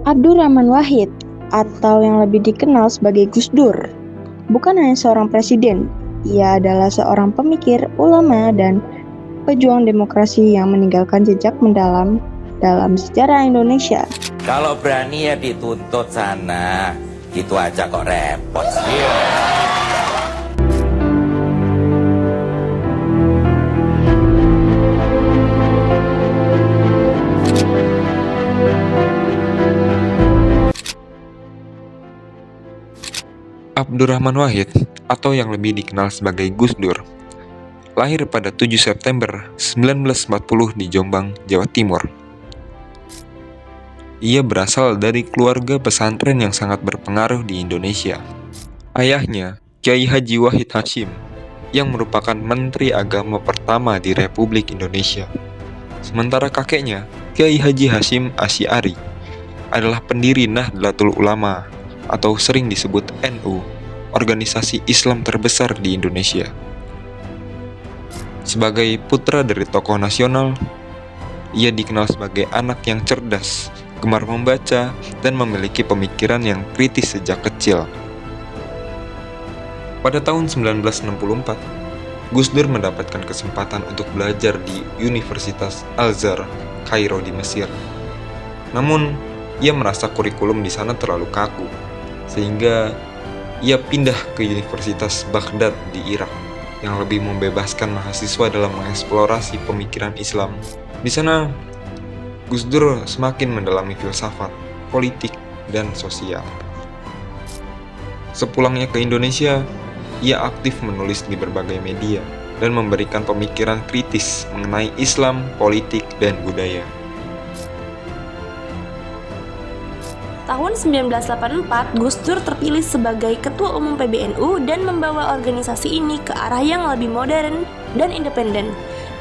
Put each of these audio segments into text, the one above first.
Abdurrahman Wahid, atau yang lebih dikenal sebagai Gus Dur, bukan hanya seorang presiden. Ia adalah seorang pemikir, ulama, dan pejuang demokrasi yang meninggalkan jejak mendalam dalam sejarah Indonesia. Kalau berani ya dituntut sana, gitu aja kok repot. Abdurrahman Wahid, atau yang lebih dikenal sebagai Gus Dur, lahir pada 7 September 1940 di Jombang, Jawa Timur. Ia berasal dari keluarga pesantren yang sangat berpengaruh di Indonesia. Ayahnya, Kiai Haji Wahid Hasyim, yang merupakan Menteri Agama pertama di Republik Indonesia. Sementara kakeknya, Kiai Haji Hasyim Asy'ari, adalah pendiri Nahdlatul Ulama, atau sering disebut NU, organisasi Islam terbesar di Indonesia. Sebagai putra dari tokoh nasional, ia dikenal sebagai anak yang cerdas, gemar membaca, dan memiliki pemikiran yang kritis sejak kecil. Pada tahun 1964, Gus Dur mendapatkan kesempatan untuk belajar di Universitas Al-Azhar, Kairo di Mesir. Namun, ia merasa kurikulum di sana terlalu kaku, sehingga ia pindah ke Universitas Baghdad di Irak yang lebih membebaskan mahasiswa dalam mengeksplorasi pemikiran Islam. Di sana, Gus Dur semakin mendalami filsafat, politik, dan sosial. Sepulangnya ke Indonesia, ia aktif menulis di berbagai media dan memberikan pemikiran kritis mengenai Islam, politik, dan budaya. Tahun 1984, Gus Dur terpilih sebagai Ketua Umum PBNU dan membawa organisasi ini ke arah yang lebih modern dan independen.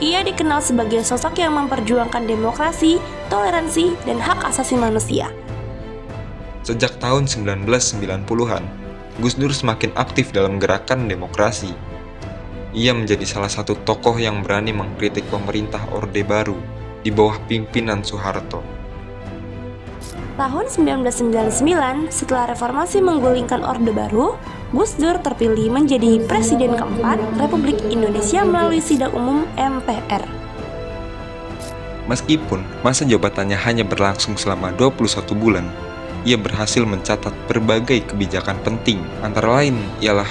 Ia dikenal sebagai sosok yang memperjuangkan demokrasi, toleransi, dan hak asasi manusia. Sejak tahun 1990-an, Gus Dur semakin aktif dalam gerakan demokrasi. Ia menjadi salah satu tokoh yang berani mengkritik pemerintah Orde Baru di bawah pimpinan Soeharto. Tahun 1999, setelah reformasi menggulingkan Orde Baru, Gus Dur terpilih menjadi Presiden keempat Republik Indonesia melalui sidang umum MPR. Meskipun masa jabatannya hanya berlangsung selama 21 bulan, ia berhasil mencatat berbagai kebijakan penting, antara lain ialah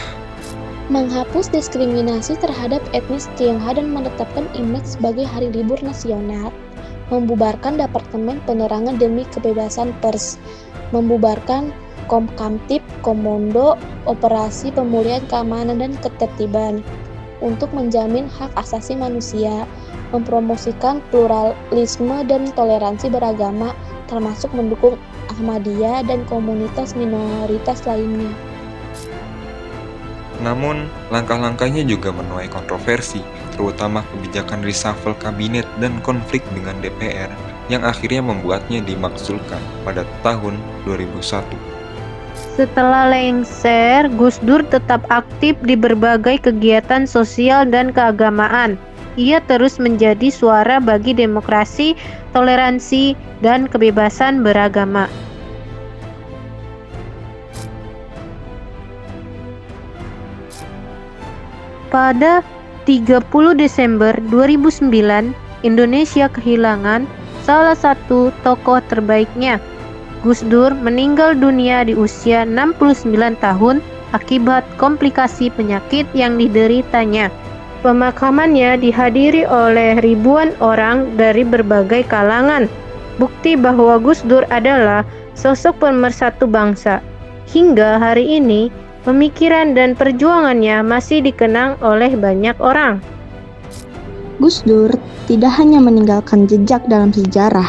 menghapus diskriminasi terhadap etnis Tionghoa dan menetapkan Imlek sebagai hari libur nasional, membubarkan Departemen Penerangan demi Kebebasan Pers, membubarkan Komkamtib, Komando Operasi Pemulihan Keamanan dan Ketertiban untuk menjamin hak asasi manusia, mempromosikan pluralisme dan toleransi beragama, termasuk mendukung Ahmadiyah dan komunitas minoritas lainnya. Namun, langkah-langkahnya juga menuai kontroversi, terutama kebijakan reshuffle kabinet dan konflik dengan DPR yang akhirnya membuatnya dimakzulkan pada tahun 2001. Setelah lengser, Gus Dur tetap aktif di berbagai kegiatan sosial dan keagamaan. Ia terus menjadi suara bagi demokrasi, toleransi, dan kebebasan beragama. Pada 30 Desember 2009, Indonesia kehilangan salah satu tokoh terbaiknya. Gus Dur meninggal dunia di usia 69 tahun akibat komplikasi penyakit yang dideritanya. Pemakamannya dihadiri oleh ribuan orang dari berbagai kalangan. Bukti bahwa Gus Dur adalah sosok pemersatu bangsa. Hingga hari ini, pemikiran dan perjuangannya masih dikenang oleh banyak orang. Gus Dur tidak hanya meninggalkan jejak dalam sejarah,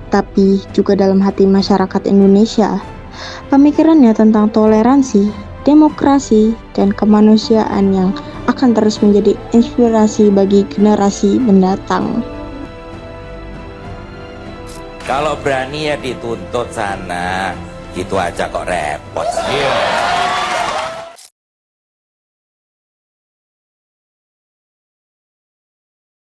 tapi juga dalam hati masyarakat Indonesia. Pemikirannya tentang toleransi, demokrasi, dan kemanusiaan yang akan terus menjadi inspirasi bagi generasi mendatang. Kalau berani ya dituntut sana, gitu aja kok repot.